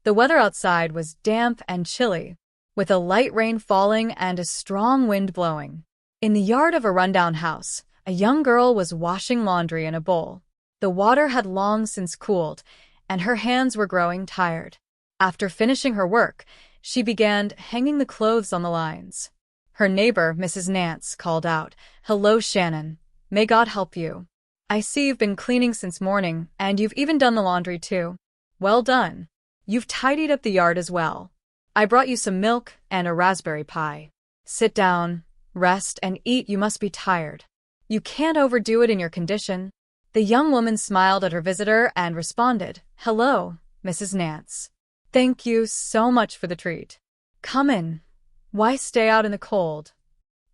The weather outside was damp and chilly, with a light rain falling and a strong wind blowing. In the yard of a rundown house, a young girl was washing laundry in a bowl. The water had long since cooled, and her hands were growing tired. After finishing her work, she began hanging the clothes on the lines. Her neighbor, Mrs. Nance, called out, "Hello, Shannon. May God help you. I see you've been cleaning since morning, and you've even done the laundry too. Well done. You've tidied up the yard as well. I brought you some milk and a raspberry pie. Sit down, rest, and eat. You must be tired. You can't overdo it in your condition." The young woman smiled at her visitor and responded, "Hello, Mrs. Nance. Thank you so much for the treat. Come in. Why stay out in the cold?"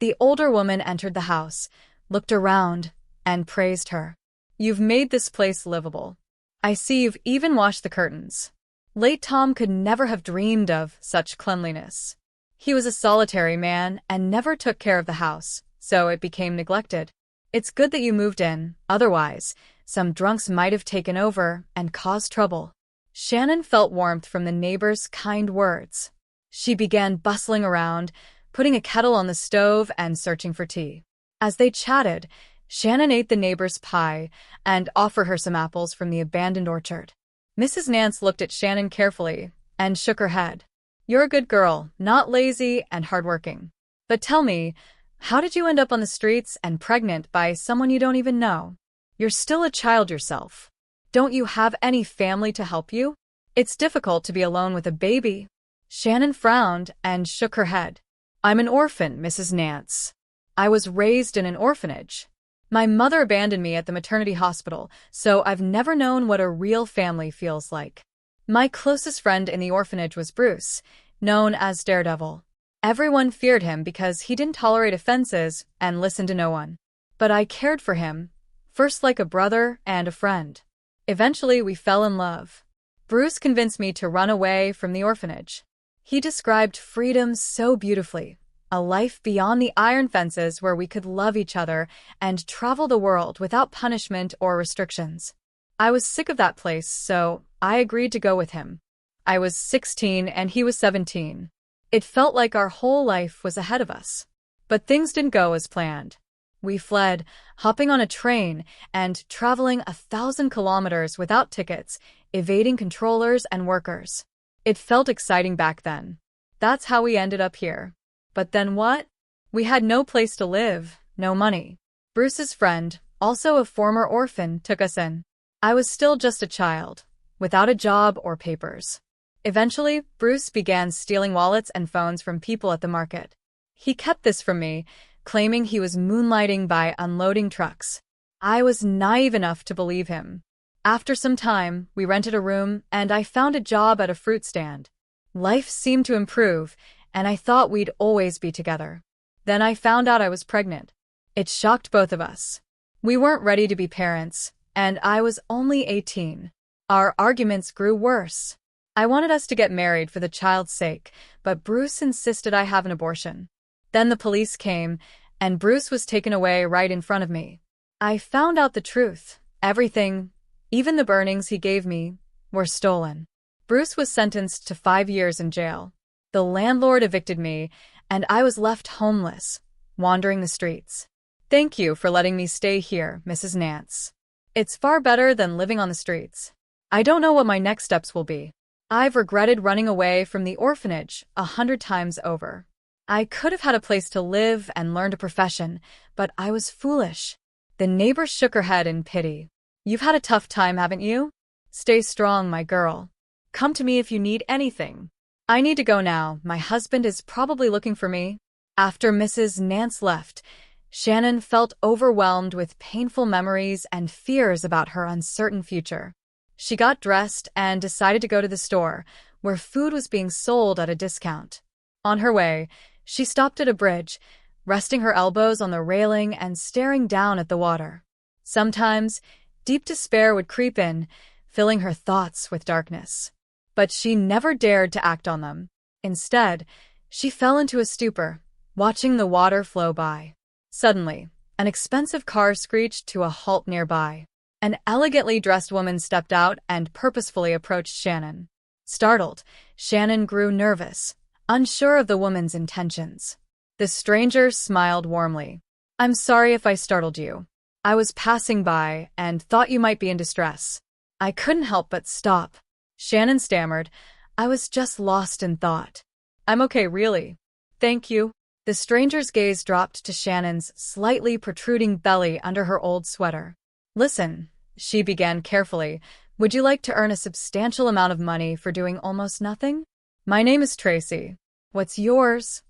The older woman entered the house, looked around, and praised her. "You've made this place livable. I see you've even washed the curtains." Late Tom could never have dreamed of such cleanliness. He was a solitary man and never took care of the house, so it became neglected. "It's good that you moved in, otherwise, some drunks might have taken over and caused trouble." Shannon felt warmth from the neighbor's kind words. She began bustling around, putting a kettle on the stove and searching for tea. As they chatted, Shannon ate the neighbor's pie and offered her some apples from the abandoned orchard. Mrs. Nance looked at Shannon carefully and shook her head. "You're a good girl, not lazy and hardworking. But tell me, how did you end up on the streets and pregnant by someone you don't even know? You're still a child yourself. Don't you have any family to help you? It's difficult to be alone with a baby." Shannon frowned and shook her head. "I'm an orphan, Mrs. Nance. I was raised in an orphanage. My mother abandoned me at the maternity hospital, so I've never known what a real family feels like. My closest friend in the orphanage was Bruce, known as Daredevil. Everyone feared him because he didn't tolerate offenses and listened to no one. But I cared for him, first like a brother and a friend. Eventually, we fell in love. Bruce convinced me to run away from the orphanage. He described freedom so beautifully, a life beyond the iron fences where we could love each other and travel the world without punishment or restrictions. I was sick of that place, so I agreed to go with him. I was 16 and he was 17. It felt like our whole life was ahead of us. But things didn't go as planned. We fled, hopping on a train and traveling 1,000 kilometers without tickets, evading controllers and workers. It felt exciting back then. That's how we ended up here. But then what? We had no place to live, no money. Bruce's friend, also a former orphan, took us in. I was still just a child, without a job or papers. Eventually, Bruce began stealing wallets and phones from people at the market. He kept this from me, claiming he was moonlighting by unloading trucks. I was naive enough to believe him. After some time, we rented a room, and I found a job at a fruit stand. Life seemed to improve, and I thought we'd always be together. Then I found out I was pregnant. It shocked both of us. We weren't ready to be parents, and I was only 18. Our arguments grew worse. I wanted us to get married for the child's sake, but Bruce insisted I have an abortion. Then the police came, and Bruce was taken away right in front of me. I found out the truth. Everything, even the burnings he gave me, were stolen. Bruce was sentenced to 5 years in jail. The landlord evicted me, and I was left homeless, wandering the streets. Thank you for letting me stay here, Mrs. Nance. It's far better than living on the streets. I don't know what my next steps will be. I've regretted running away from the orphanage 100 times over. I could have had a place to live and learned a profession, but I was foolish. The neighbor shook her head in pity. You've had a tough time, haven't you? Stay strong, my girl. Come to me if you need anything. I need to go now. My husband is probably looking for me. After Mrs. Nance left, Shannon felt overwhelmed with painful memories and fears about her uncertain future. She got dressed and decided to go to the store, where food was being sold at a discount. On her way, she stopped at a bridge, resting her elbows on the railing and staring down at the water. Sometimes, deep despair would creep in, filling her thoughts with darkness. But she never dared to act on them. Instead, she fell into a stupor, watching the water flow by. Suddenly, an expensive car screeched to a halt nearby. An elegantly dressed woman stepped out and purposefully approached Shannon. Startled, Shannon grew nervous, unsure of the woman's intentions. The stranger smiled warmly. "I'm sorry if I startled you. I was passing by and thought you might be in distress. I couldn't help but stop." Shannon stammered. "I was just lost in thought." "I'm okay, really. Thank you." The stranger's gaze dropped to Shannon's slightly protruding belly under her old sweater. "Listen," she began carefully, "would you like to earn a substantial amount of money for doing almost nothing? My name is Tracy. What's yours?"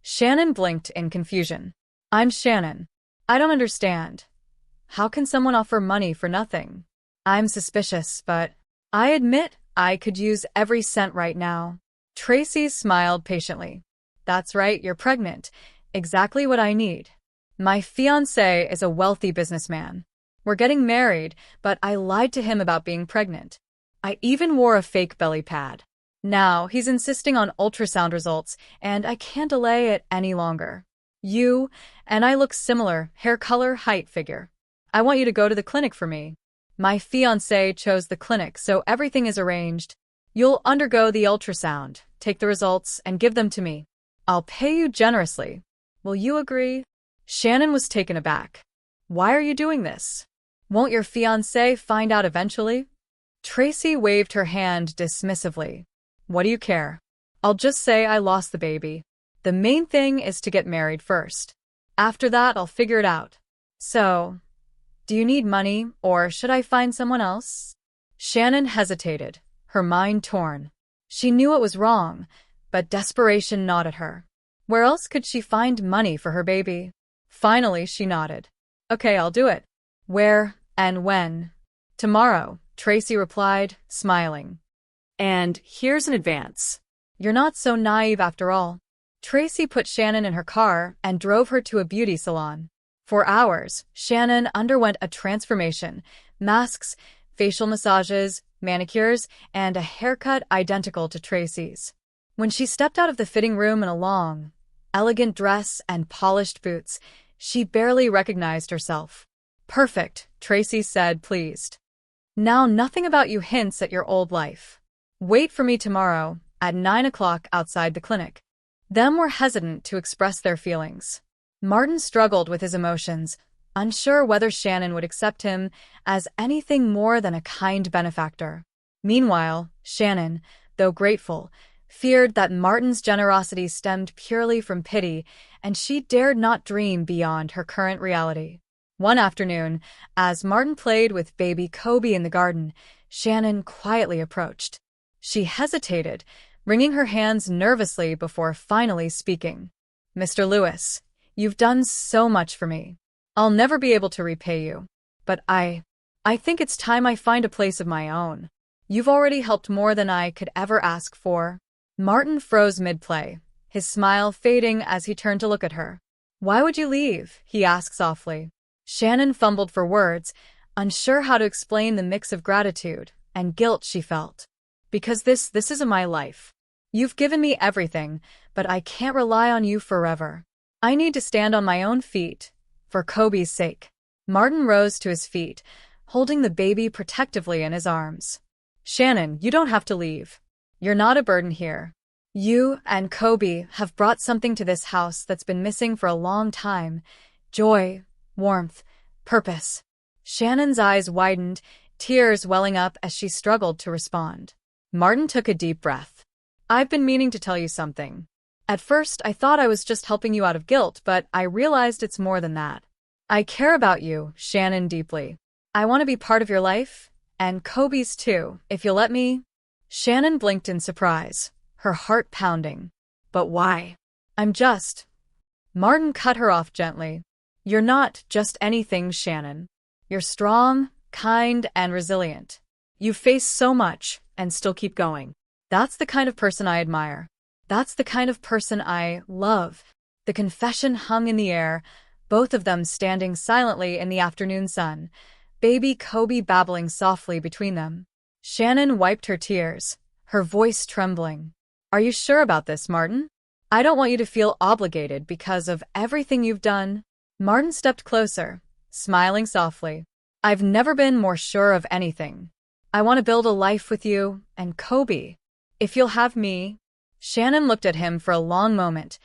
Shannon blinked in confusion. "I'm Shannon. I don't understand. How can someone offer money for nothing? I'm suspicious, but I admit I could use every cent right now." Tracy smiled patiently. "That's right, you're pregnant. Exactly what I need. My fiancé is a wealthy businessman. We're getting married, but I lied to him about being pregnant. I even wore a fake belly pad. Now he's insisting on ultrasound results, and I can't delay it any longer. You and I look similar, hair color, height, figure. I want you to go to the clinic for me. My fiancé chose the clinic, so everything is arranged. You'll undergo the ultrasound, take the results, and give them to me. I'll pay you generously. Will you agree?" Shannon was taken aback. "Why are you doing this? Won't your fiancé find out eventually?" Tracy waved her hand dismissively. "What do you care? I'll just say I lost the baby. The main thing is to get married first. After that, I'll figure it out. So, do you need money, or should I find someone else?" Shannon hesitated, her mind torn. She knew it was wrong, but desperation gnawed at her. Where else could she find money for her baby? Finally, she nodded. "Okay, I'll do it." "Where and when?" "Tomorrow," Tracy replied, smiling. "And here's an advance." "You're not so naive after all." Tracy put Shannon in her car and drove her to a beauty salon. For hours, Shannon underwent a transformation: masks, facial massages, manicures, and a haircut identical to Tracy's. When she stepped out of the fitting room in a long, elegant dress and polished boots, she barely recognized herself. "Perfect," Tracy said, pleased. "Now nothing about you hints at your old life. Wait for me tomorrow at 9 o'clock outside the clinic." Them were hesitant to express their feelings. Martin struggled with his emotions, unsure whether Shannon would accept him as anything more than a kind benefactor. Meanwhile, Shannon, though grateful, feared that Martin's generosity stemmed purely from pity, and she dared not dream beyond her current reality. One afternoon, as Martin played with baby Kobe in the garden, Shannon quietly approached. She hesitated, wringing her hands nervously before finally speaking. "Mr. Lewis, you've done so much for me. I'll never be able to repay you. But I think it's time I find a place of my own. You've already helped more than I could ever ask for." Martin froze mid-play, his smile fading as he turned to look at her. "Why would you leave?" he asked softly. Shannon fumbled for words, unsure how to explain the mix of gratitude and guilt she felt. "Because this isn't my life. You've given me everything, but I can't rely on you forever. I need to stand on my own feet, for Kobe's sake." Martin rose to his feet, holding the baby protectively in his arms. "Shannon, you don't have to leave. You're not a burden here. You and Kobe have brought something to this house that's been missing for a long time: joy, warmth, purpose." Shannon's eyes widened, tears welling up as she struggled to respond. Martin took a deep breath. "I've been meaning to tell you something. At first, I thought I was just helping you out of guilt, but I realized it's more than that. I care about you, Shannon, deeply. I want to be part of your life, and Kobe's too, if you'll let me." Shannon blinked in surprise, her heart pounding. "But why?" "I'm just—" Martin cut her off gently. "You're not just anything, Shannon. You're strong, kind, and resilient. You've faced so much and still keep going. That's the kind of person I admire. That's the kind of person I love." The confession hung in the air, both of them standing silently in the afternoon sun, baby Kobe babbling softly between them. Shannon wiped her tears, her voice trembling. "Are you sure about this, Martin? I don't want you to feel obligated because of everything you've done." Martin stepped closer, smiling softly. "I've never been more sure of anything. I want to build a life with you and Kobe. If you'll have me. Shannon looked at him for a long moment,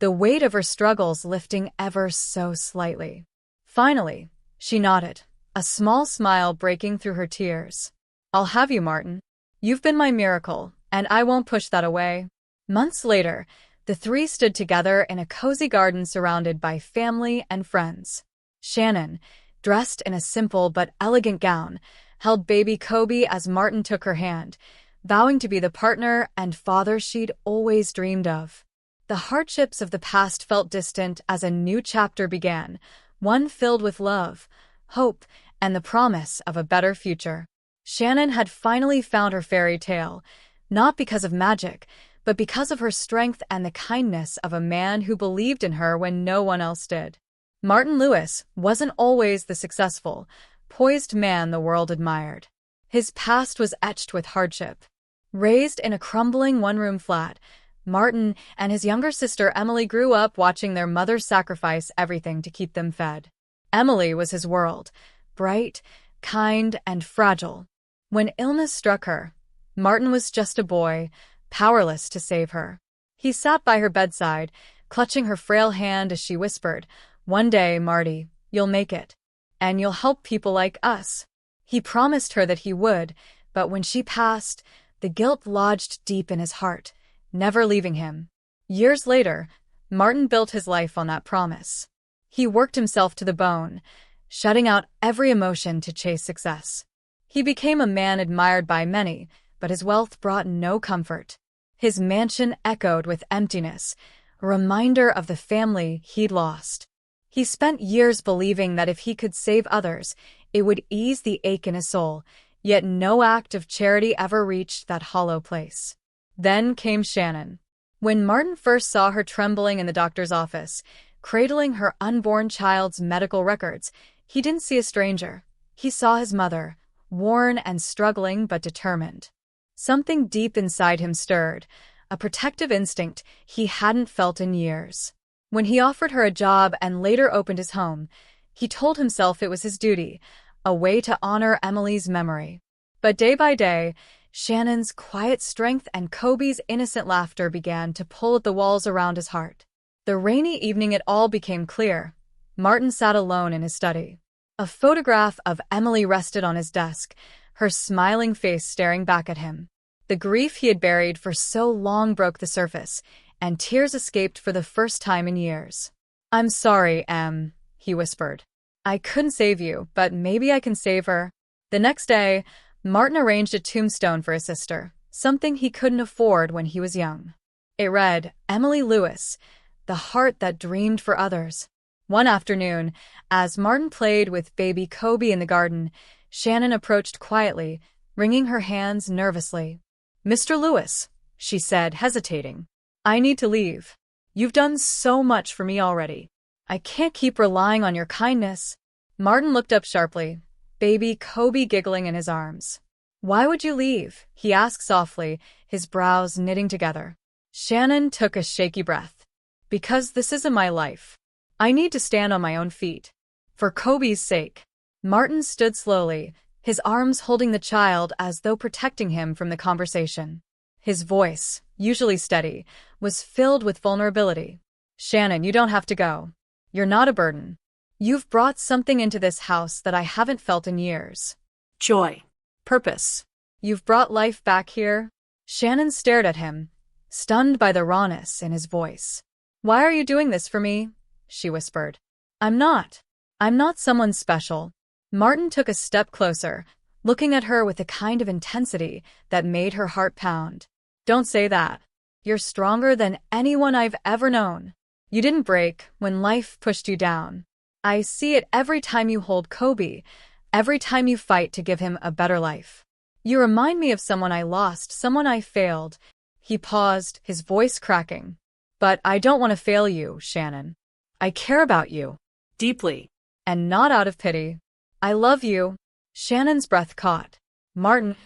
the weight of her struggles lifting ever so slightly. Finally, she nodded, a small smile breaking through her tears. I'll have you, Martin. You've been my miracle, and I won't push that away. Months later, the three stood together in a cozy garden surrounded by family and friends. Shannon, dressed in a simple but elegant gown, held baby Kobe as Martin took her hand, vowing to be the partner and father she'd always dreamed of. The hardships of the past felt distant as a new chapter began, one filled with love, hope, and the promise of a better future. Shannon had finally found her fairy tale, not because of magic, but because of her strength and the kindness of a man who believed in her when no one else did. Martin Lewis wasn't always the successful, poised man the world admired. His past was etched with hardship. Raised in a crumbling one-room flat, Martin and his younger sister Emily grew up watching their mother sacrifice everything to keep them fed. Emily was his world, bright, kind, and fragile. When illness struck her, Martin was just a boy, powerless to save her. He sat by her bedside, clutching her frail hand as she whispered, "One day, Marty, you'll make it. And you'll help people like us." He promised her that he would, but when she passed, the guilt lodged deep in his heart, never leaving him. Years later, Martin built his life on that promise. He worked himself to the bone, shutting out every emotion to chase success. He became a man admired by many, but his wealth brought no comfort. His mansion echoed with emptiness, a reminder of the family he'd lost. He spent years believing that if he could save others, it would ease the ache in his soul, yet no act of charity ever reached that hollow place. Then came Shannon. When Martin first saw her trembling in the doctor's office, cradling her unborn child's medical records, he didn't see a stranger. He saw his mother, worn and struggling but determined. Something deep inside him stirred, a protective instinct he hadn't felt in years. When he offered her a job and later opened his home, he told himself it was his duty, a way to honor Emily's memory. But day by day, Shannon's quiet strength and Kobe's innocent laughter began to pull at the walls around his heart. The rainy evening it all became clear. Martin sat alone in his study. A photograph of Emily rested on his desk, her smiling face staring back at him. The grief he had buried for so long broke the surface, and tears escaped for the first time in years. "I'm sorry, Em," he whispered. "I couldn't save you, but maybe I can save her." The next day, Martin arranged a tombstone for his sister, something he couldn't afford when he was young. It read, "Emily Lewis, the heart that dreamed for others." One afternoon, as Martin played with baby Kobe in the garden, Shannon approached quietly, wringing her hands nervously. "Mr. Lewis," she said, hesitating, "I need to leave. You've done so much for me already. I can't keep relying on your kindness." Martin looked up sharply, baby Kobe giggling in his arms. "Why would you leave?" he asked softly, his brows knitting together. Shannon took a shaky breath. "Because this isn't my life. I need to stand on my own feet. For Kobe's sake." Martin stood slowly, his arms holding the child as though protecting him from the conversation. His voice, usually steady, was filled with vulnerability. "Shannon, you don't have to go. You're not a burden. You've brought something into this house that I haven't felt in years. Joy. Purpose. You've brought life back here." Shannon stared at him, stunned by the rawness in his voice. "Why are you doing this for me?" she whispered. I'm not someone special." Martin took a step closer, looking at her with a kind of intensity that made her heart pound. "Don't say that. You're stronger than anyone I've ever known. You didn't break when life pushed you down. I see it every time you hold Kobe, every time you fight to give him a better life. You remind me of someone I lost, someone I failed." He paused, his voice cracking. "But I don't want to fail you, Shannon. I care about you. Deeply. And not out of pity. I love you." Shannon's breath caught. "Martin,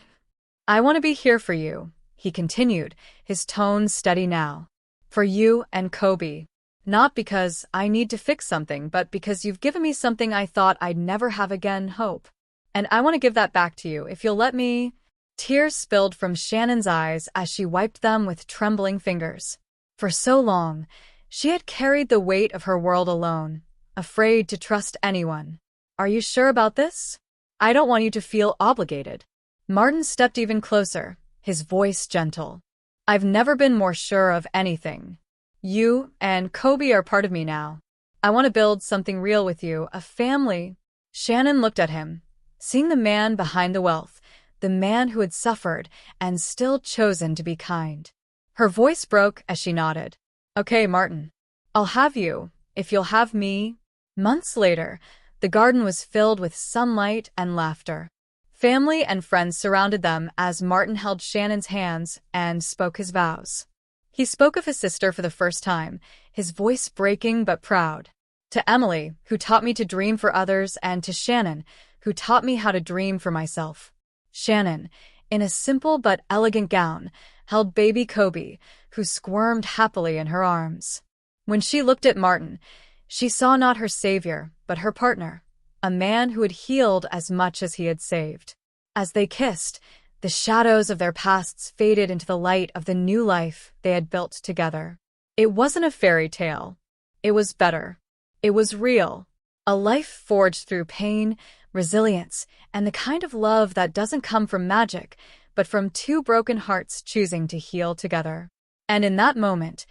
I want to be here for you," he continued, his tone steady now. "For you and Kobe. Not because I need to fix something, but because you've given me something I thought I'd never have again, hope. And I want to give that back to you if you'll let me." Tears spilled from Shannon's eyes as she wiped them with trembling fingers. For so long, she had carried the weight of her world alone, afraid to trust anyone. Are you sure about this? I don't want you to feel obligated. Martin stepped even closer, his voice gentle. I've never been more sure of anything. You and Kobe are part of me now. I want to build something real with you, a family. Shannon looked at him, seeing the man behind the wealth, the man who had suffered and still chosen to be kind. Her voice broke as she nodded. Okay, Martin. I'll have you, if you'll have me. Months later, the garden was filled with sunlight and laughter. Family and friends surrounded them as Martin held Shannon's hands and spoke his vows. He spoke of his sister for the first time, his voice breaking but proud. To Emily, who taught me to dream for others, and to Shannon, who taught me how to dream for myself. Shannon, in a simple but elegant gown, held baby Kobe, who squirmed happily in her arms. When she looked at Martin, she saw not her savior, but her partner, a man who had healed as much as he had saved. As they kissed, the shadows of their pasts faded into the light of the new life they had built together. It wasn't a fairy tale. It was better. It was real. A life forged through pain, resilience, and the kind of love that doesn't come from magic, but from two broken hearts choosing to heal together. And in that moment,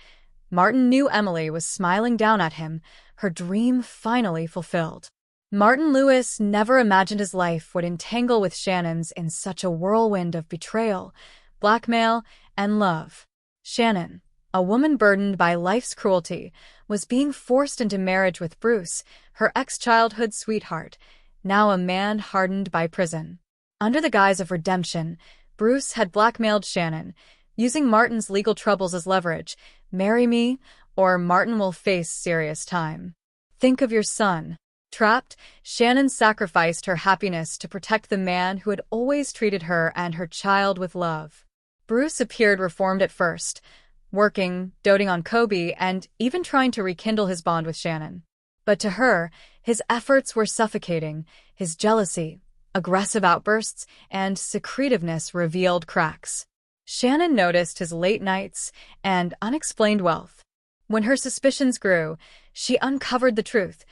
Martin knew Emily was smiling down at him, her dream finally fulfilled. Martin Lewis never imagined his life would entangle with Shannon's in such a whirlwind of betrayal, blackmail, and love. Shannon, a woman burdened by life's cruelty, was being forced into marriage with Bruce, her ex-childhood sweetheart, now a man hardened by prison. Under the guise of redemption, Bruce had blackmailed Shannon, using Martin's legal troubles as leverage. Marry me, or Martin will face serious time. Think of your son. Trapped, Shannon sacrificed her happiness to protect the man who had always treated her and her child with love. Bruce appeared reformed at first, working, doting on Kobe, and even trying to rekindle his bond with Shannon. But to her, his efforts were suffocating. His jealousy, aggressive outbursts, and secretiveness revealed cracks. Shannon noticed his late nights and unexplained wealth. When her suspicions grew, she uncovered the truth.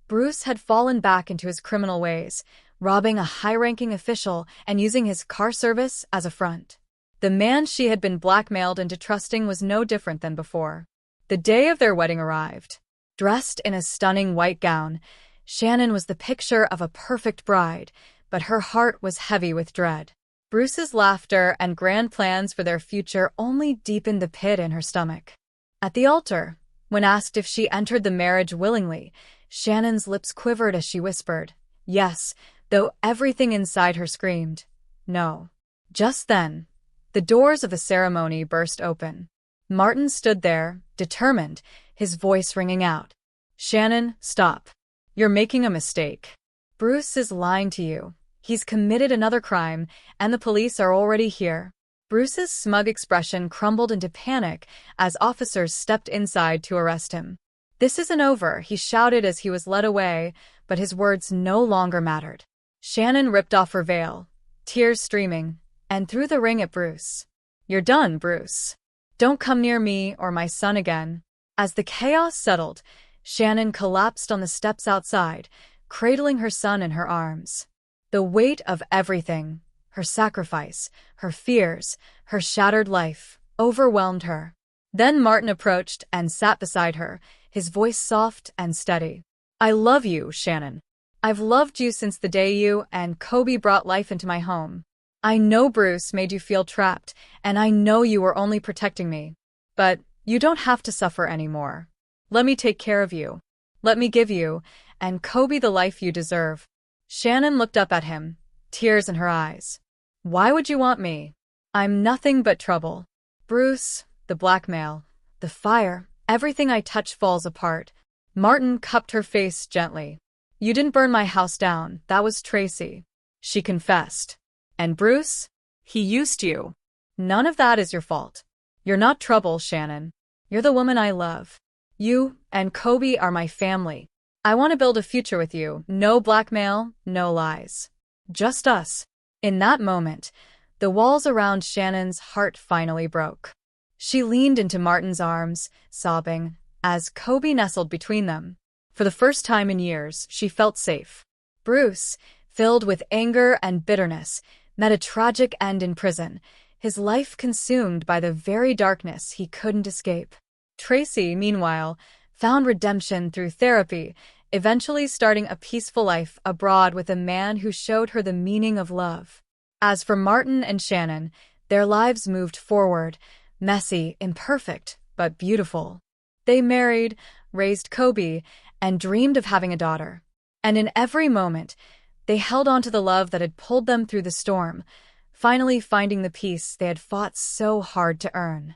Bruce had fallen back into his criminal ways, robbing a high-ranking official and using his car service as a front. The man she had been blackmailed into trusting was no different than before. The day of their wedding arrived. Dressed in a stunning white gown, Shannon was the picture of a perfect bride, but her heart was heavy with dread. Bruce's laughter and grand plans for their future only deepened the pit in her stomach. At the altar, when asked if she entered the marriage willingly, Shannon's lips quivered as she whispered, yes, though everything inside her screamed, no. Just then, the doors of the ceremony burst open. Martin stood there, determined, his voice ringing out. Shannon, stop. You're making a mistake. Bruce is lying to you. He's committed another crime, and the police are already here. Bruce's smug expression crumbled into panic as officers stepped inside to arrest him. This isn't over, he shouted as he was led away, but his words no longer mattered. Shannon ripped off her veil, tears streaming, and threw the ring at Bruce. You're done, Bruce. Don't come near me or my son again. As the chaos settled, Shannon collapsed on the steps outside, cradling her son in her arms. The weight of everything, her sacrifice, her fears, her shattered life, overwhelmed her. Then Martin approached and sat beside her, his voice soft and steady. I love you, Shannon. I've loved you since the day you and Kobe brought life into my home. I know Bruce made you feel trapped, and I know you were only protecting me. But you don't have to suffer anymore. Let me take care of you. Let me give you and Kobe the life you deserve. Shannon looked up at him, tears in her eyes. Why would you want me? I'm nothing but trouble. Bruce, the blackmail, the fire, everything I touch falls apart. Martin cupped her face gently. You didn't burn my house down, that was Tracy. She confessed. And Bruce? He used you. None of that is your fault. You're not trouble, Shannon. You're the woman I love. You and Kobe are my family. I want to build a future with you. No blackmail, no lies. Just us. In that moment, The walls around Shannon's heart finally broke. She leaned into Martin's arms, sobbing, as Kobe nestled between them. For the first time in years, she felt safe. Bruce, filled with anger and bitterness, met a tragic end in prison, his life consumed by the very darkness he couldn't escape. Tracy, meanwhile, found redemption through therapy, eventually starting a peaceful life abroad with a man who showed her the meaning of love. As for Martin and Shannon, their lives moved forward, messy, imperfect, but beautiful. They married, raised Kobe, and dreamed of having a daughter. And in every moment, they held on to the love that had pulled them through the storm, finally finding the peace they had fought so hard to earn.